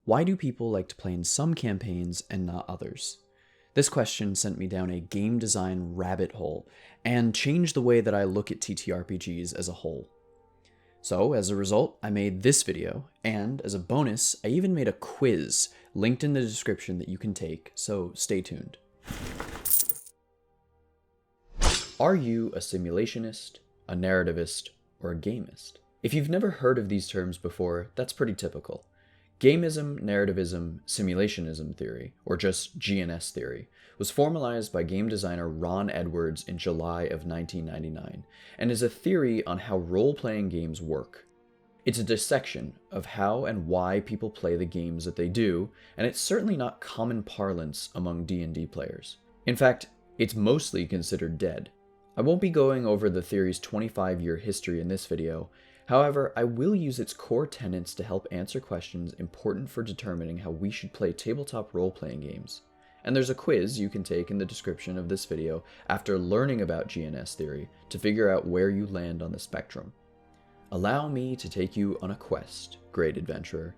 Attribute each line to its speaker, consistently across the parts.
Speaker 1: Why do people like to play in some campaigns and not others? This question sent me down a game design rabbit hole and changed the way that I look at TTRPGs as a whole. So, as a result, I made this video, and as a bonus, I even made a quiz linked in the description that you can take, so stay tuned. Are you a simulationist, a narrativist, or a gamist? If you've never heard of these terms before, that's pretty typical. Gamism, narrativism, simulationism theory, or just GNS theory, was formalized by game designer Ron Edwards in July of 1999, and is a theory on how role-playing games work. It's a dissection of how and why people play the games that they do, and it's certainly not common parlance among D&D players. In fact, it's mostly considered dead. I won't be going over the theory's 25-year history in this video. However, I will use its core tenets to help answer questions important for determining how we should play tabletop role-playing games. And there's a quiz you can take in the description of this video after learning about GNS theory to figure out where you land on the spectrum. Allow me to take you on a quest, great adventurer,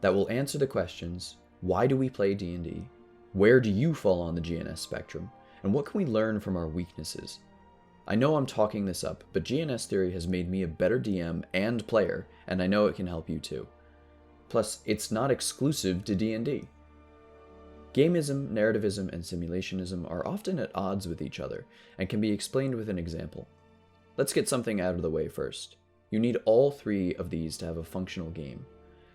Speaker 1: that will answer the questions: why do we play D&D? Where do you fall on the GNS spectrum? And what can we learn from our weaknesses? I know I'm talking this up, but GNS theory has made me a better DM and player, and I know it can help you too. Plus, it's not exclusive to D&D. Gamism, narrativism, and simulationism are often at odds with each other, and can be explained with an example. Let's get something out of the way first. You need all three of these to have a functional game.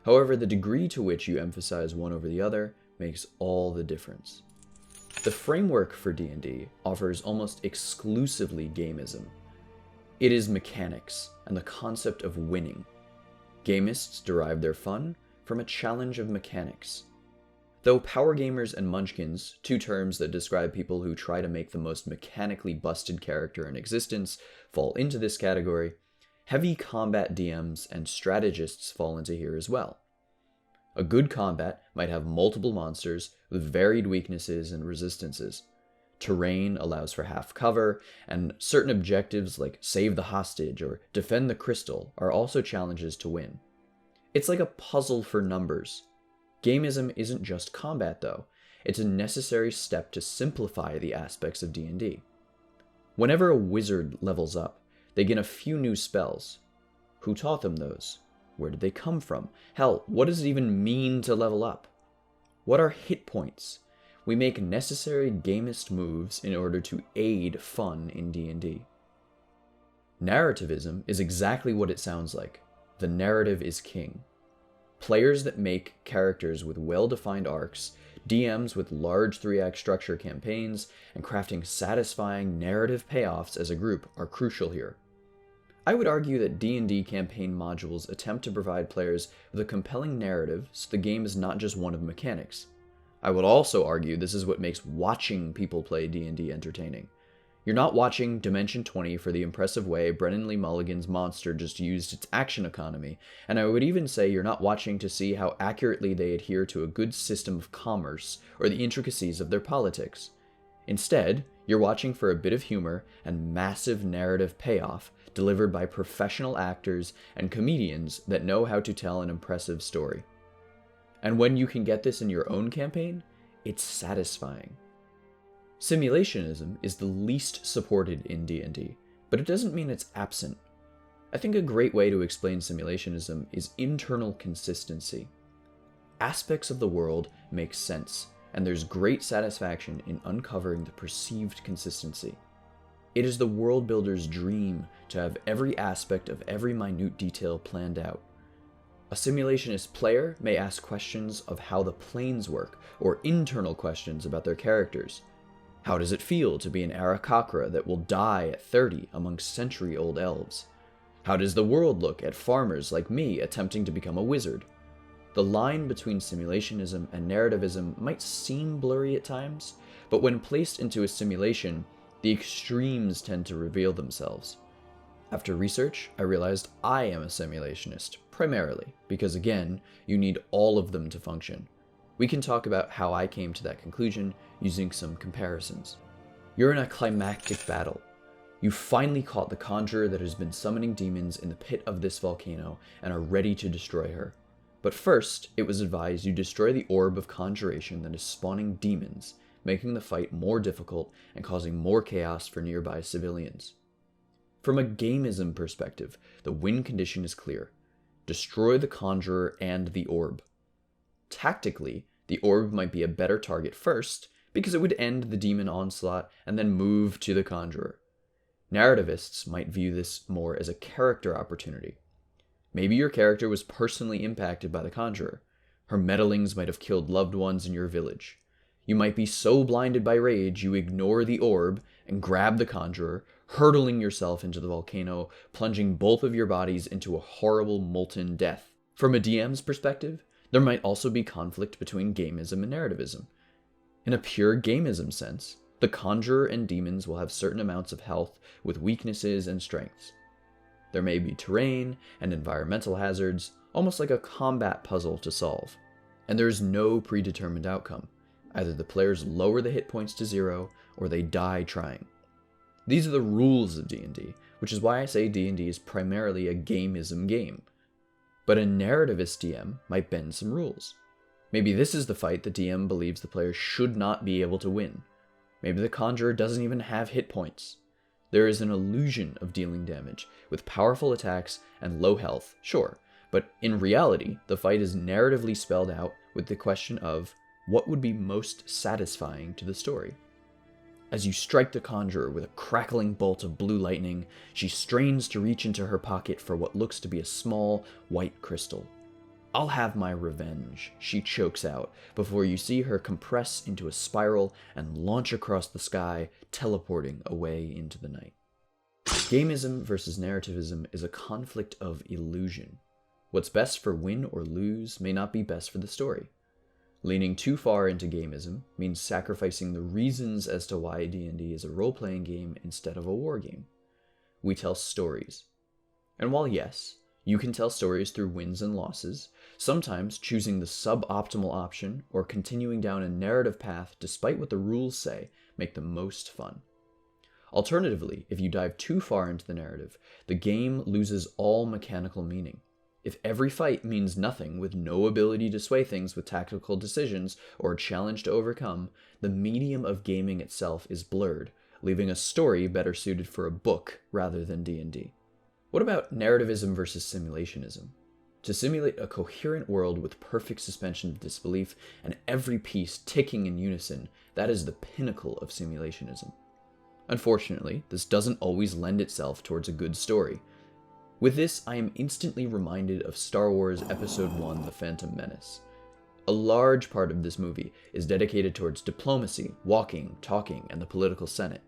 Speaker 1: However, the degree to which you emphasize one over the other makes all the difference. The framework for D&D offers almost exclusively gamism. It is mechanics and the concept of winning. Gamists derive their fun from a challenge of mechanics. Though power gamers and munchkins, two terms that describe people who try to make the most mechanically busted character in existence, fall into this category, heavy combat DMs and strategists fall into here as well. A good combat might have multiple monsters with varied weaknesses and resistances. Terrain allows for half cover, and certain objectives like save the hostage or defend the crystal are also challenges to win. It's like a puzzle for numbers. Gamism isn't just combat though, it's a necessary step to simplify the aspects of D&D. Whenever a wizard levels up, they gain a few new spells. Who taught them those? Where did they come from? Hell, what does it even mean to level up? What are hit points? We make necessary gamist moves in order to aid fun in D&D. Narrativism is exactly what it sounds like. The narrative is king. Players that make characters with well-defined arcs, DMs with large 3-act structure campaigns, and crafting satisfying narrative payoffs as a group are crucial here. I would argue that D&D campaign modules attempt to provide players with a compelling narrative so the game is not just one of mechanics. I would also argue this is what makes watching people play D&D entertaining. You're not watching Dimension 20 for the impressive way Brennan Lee Mulligan's monster just used its action economy, and I would even say you're not watching to see how accurately they adhere to a good system of commerce or the intricacies of their politics. Instead, you're watching for a bit of humor and massive narrative payoff delivered by professional actors and comedians that know how to tell an impressive story. And when you can get this in your own campaign, it's satisfying. Simulationism is the least supported in D&D, but it doesn't mean it's absent. I think a great way to explain simulationism is internal consistency. Aspects of the world make sense, and there's great satisfaction in uncovering the perceived consistency. It is the world builder's dream to have every aspect of every minute detail planned out. A simulationist player may ask questions of how the planes work, or internal questions about their characters. How does it feel to be an Aarakocra that will die at 30 amongst century-old elves? How does the world look at farmers like me attempting to become a wizard? The line between simulationism and narrativism might seem blurry at times, but when placed into a simulation, the extremes tend to reveal themselves. After research, I realized I am a simulationist, primarily, because again, you need all of them to function. We can talk about how I came to that conclusion using some comparisons. You're in a climactic battle. You finally caught the conjurer that has been summoning demons in the pit of this volcano and are ready to destroy her. But first, it was advised you destroy the orb of conjuration that is spawning demons, making the fight more difficult and causing more chaos for nearby civilians. From a Gamism perspective, the win condition is clear. Destroy the conjurer and the orb. Tactically, the orb might be a better target first, because it would end the demon onslaught and then move to the conjurer. Narrativists might view this more as a character opportunity. Maybe your character was personally impacted by the conjurer. Her meddlings might have killed loved ones in your village. You might be so blinded by rage you ignore the orb and grab the conjurer, hurtling yourself into the volcano, plunging both of your bodies into a horrible molten death. From a DM's perspective, there might also be conflict between Gamism and Narrativism. In a pure Gamism sense, the conjurer and demons will have certain amounts of health with weaknesses and strengths. There may be terrain and environmental hazards, almost like a combat puzzle to solve. And there is no predetermined outcome. Either the players lower the hit points to 0, or they die trying. These are the rules of D&D, which is why I say D&D is primarily a Gamism game. But a narrativist DM might bend some rules. Maybe this is the fight the DM believes the player should not be able to win. Maybe the conjurer doesn't even have hit points. There is an illusion of dealing damage, with powerful attacks and low health, sure, but in reality, the fight is narratively spelled out with the question of what would be most satisfying to the story. As you strike the conjurer with a crackling bolt of blue lightning, she strains to reach into her pocket for what looks to be a small, white crystal. "I'll have my revenge," she chokes out, before you see her compress into a spiral and launch across the sky, teleporting away into the night. Gamism versus narrativism is a conflict of illusion. What's best for win or lose may not be best for the story. Leaning too far into Gamism means sacrificing the reasons as to why D&D is a role-playing game instead of a war game. We tell stories. And while yes, you can tell stories through wins and losses, sometimes choosing the suboptimal option or continuing down a narrative path despite what the rules say make the most fun. Alternatively, if you dive too far into the narrative, the game loses all mechanical meaning. If every fight means nothing with no ability to sway things with tactical decisions or a challenge to overcome, the medium of gaming itself is blurred, leaving a story better suited for a book rather than D&D. What about narrativism versus simulationism? To simulate a coherent world with perfect suspension of disbelief and every piece ticking in unison, that is the pinnacle of simulationism. Unfortunately, this doesn't always lend itself towards a good story. With this, I am instantly reminded of Star Wars Episode I: The Phantom Menace. A large part of this movie is dedicated towards diplomacy, walking, talking, and the political senate.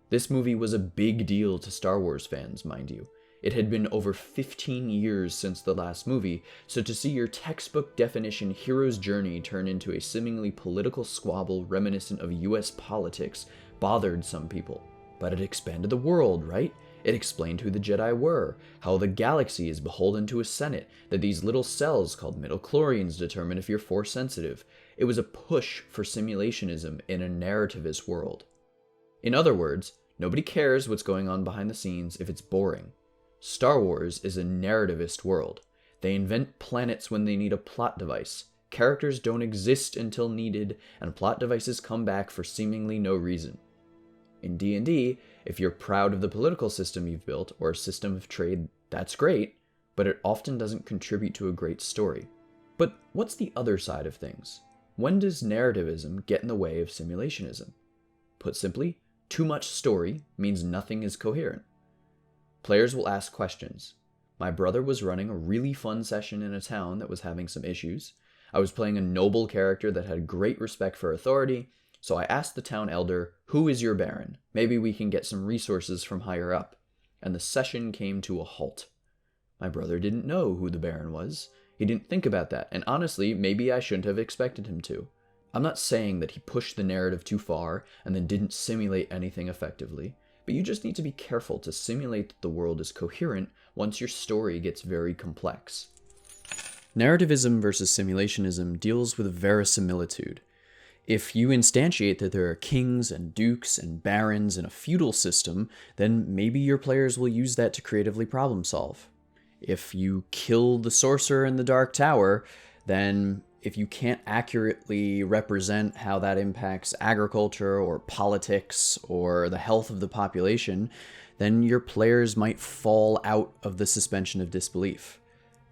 Speaker 1: This movie was a big deal to Star Wars fans, mind you. It had been over 15 years since the last movie, so to see your textbook definition hero's journey turn into a seemingly political squabble reminiscent of US politics bothered some people. But it expanded the world, right? It explained who the Jedi were, how the galaxy is beholden to a senate, that these little cells called midichlorians determine if you're force sensitive. It was a push for simulationism in a narrativist world. In other words, nobody cares what's going on behind the scenes if it's boring. Star Wars is a narrativist world. They invent planets when they need a plot device. Characters don't exist until needed, and plot devices come back for seemingly no reason. In D&D, if you're proud of the political system you've built, or a system of trade, that's great, but it often doesn't contribute to a great story. But what's the other side of things? When does narrativism get in the way of simulationism? Put simply, too much story means nothing is coherent. Players will ask questions. My brother was running a really fun session in a town that was having some issues. I was playing a noble character that had great respect for authority, so I asked the town elder, "Who is your baron? Maybe we can get some resources from higher up." And the session came to a halt. My brother didn't know who the baron was. He didn't think about that, and honestly, maybe I shouldn't have expected him to. I'm not saying that he pushed the narrative too far and then didn't simulate anything effectively, but you just need to be careful to simulate that the world is coherent once your story gets very complex. Narrativism versus simulationism deals with verisimilitude. If you instantiate that there are kings and dukes and barons in a feudal system, then maybe your players will use that to creatively problem solve. If you kill the sorcerer in the Dark Tower, then if you can't accurately represent how that impacts agriculture or politics or the health of the population, then your players might fall out of the suspension of disbelief.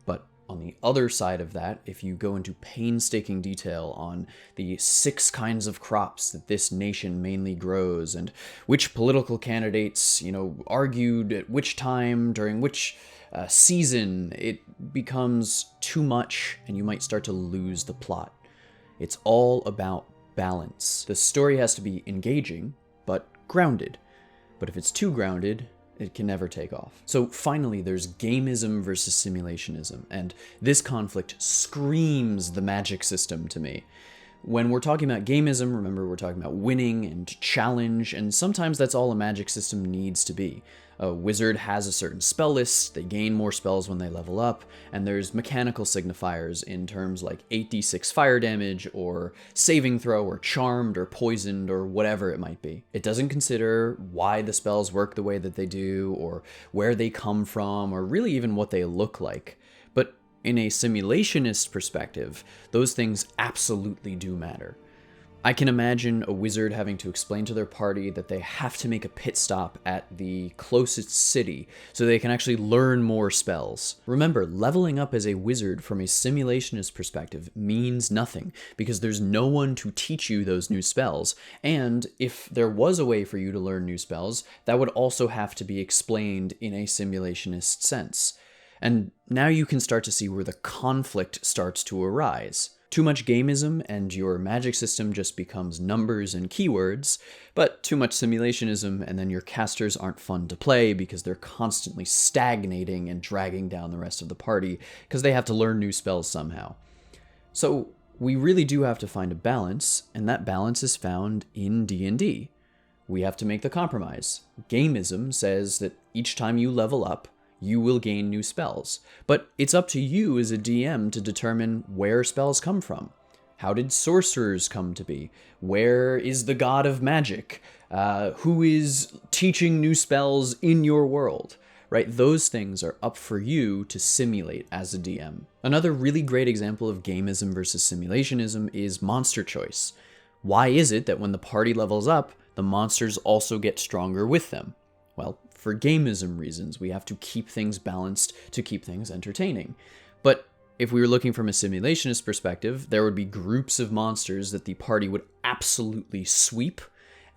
Speaker 1: But on the other side of that, if you go into painstaking detail on the 6 kinds of crops that this nation mainly grows and which political candidates, argued at which time during which season, it becomes too much and you might start to lose the plot. It's all about balance. The story has to be engaging, but grounded. But if it's too grounded, it can never take off. So finally, there's gamism versus simulationism, and this conflict screams the magic system to me. When we're talking about gamism, remember we're talking about winning and challenge, and sometimes that's all a magic system needs to be. A wizard has a certain spell list, they gain more spells when they level up, and there's mechanical signifiers in terms like 8d6 fire damage, or saving throw, or charmed, or poisoned, or whatever it might be. It doesn't consider why the spells work the way that they do, or where they come from, or really even what they look like. But in a simulationist perspective, those things absolutely do matter. I can imagine a wizard having to explain to their party that they have to make a pit stop at the closest city so they can actually learn more spells. Remember, leveling up as a wizard from a simulationist perspective means nothing because there's no one to teach you those new spells, and if there was a way for you to learn new spells, that would also have to be explained in a simulationist sense. And now you can start to see where the conflict starts to arise. Too much gamism and your magic system just becomes numbers and keywords, but too much simulationism and then your casters aren't fun to play because they're constantly stagnating and dragging down the rest of the party because they have to learn new spells somehow. So we really do have to find a balance, and that balance is found in D&D. We have to make the compromise. Gamism says that each time you level up, you will gain new spells. But it's up to you as a DM to determine where spells come from. How did sorcerers come to be? Where is the god of magic? Who is teaching new spells in your world? Right? Those things are up for you to simulate as a DM. Another really great example of gamism versus simulationism is monster choice. Why is it that when the party levels up, the monsters also get stronger with them? Well, for gamism reasons, we have to keep things balanced to keep things entertaining. But if we were looking from a simulationist perspective, there would be groups of monsters that the party would absolutely sweep,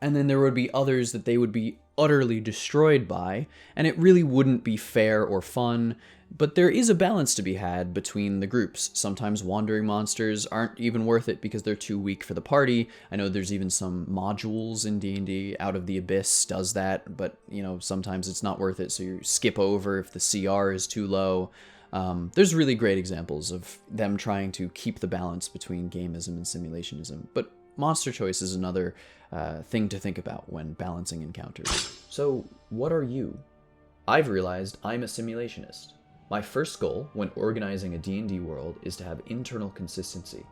Speaker 1: and then there would be others that they would be utterly destroyed by, and it really wouldn't be fair or fun. But there is a balance to be had between the groups. Sometimes wandering monsters aren't even worth it because they're too weak for the party. I know there's even some modules in D&D. Out of the Abyss does that, but sometimes it's not worth it, so you skip over if the CR is too low. There's really great examples of them trying to keep the balance between gamism and simulationism, but monster choice is another thing to think about when balancing encounters. So, what are you? I've realized I'm a simulationist. My first goal when organizing a D&D world is to have internal consistency.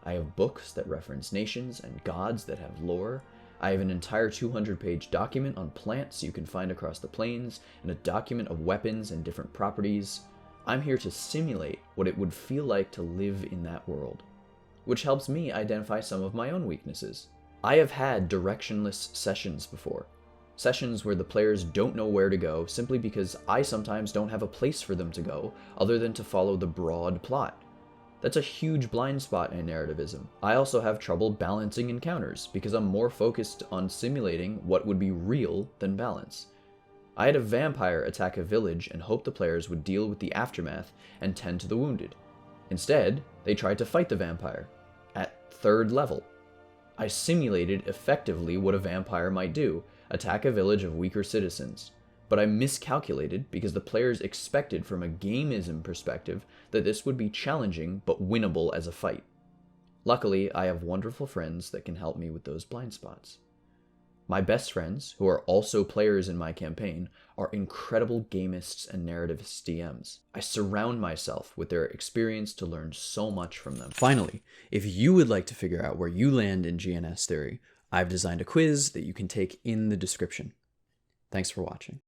Speaker 1: I have books that reference nations and gods that have lore. I have an entire 200-page document on plants you can find across the plains, and a document of weapons and different properties. I'm here to simulate what it would feel like to live in that world, which helps me identify some of my own weaknesses. I have had directionless sessions before. Sessions where the players don't know where to go simply because I sometimes don't have a place for them to go other than to follow the broad plot. That's a huge blind spot in narrativism. I also have trouble balancing encounters because I'm more focused on simulating what would be real than balance. I had a vampire attack a village and hoped the players would deal with the aftermath and tend to the wounded. Instead, they tried to fight the vampire at 3rd level. I simulated effectively what a vampire might do, attack a village of weaker citizens. But I miscalculated because the players expected from a gamism perspective that this would be challenging but winnable as a fight. Luckily, I have wonderful friends that can help me with those blind spots. My best friends, who are also players in my campaign, are incredible gamists and narrativist DMs. I surround myself with their experience to learn so much from them. Finally, if you would like to figure out where you land in GNS Theory, I've designed a quiz that you can take in the description. Thanks for watching.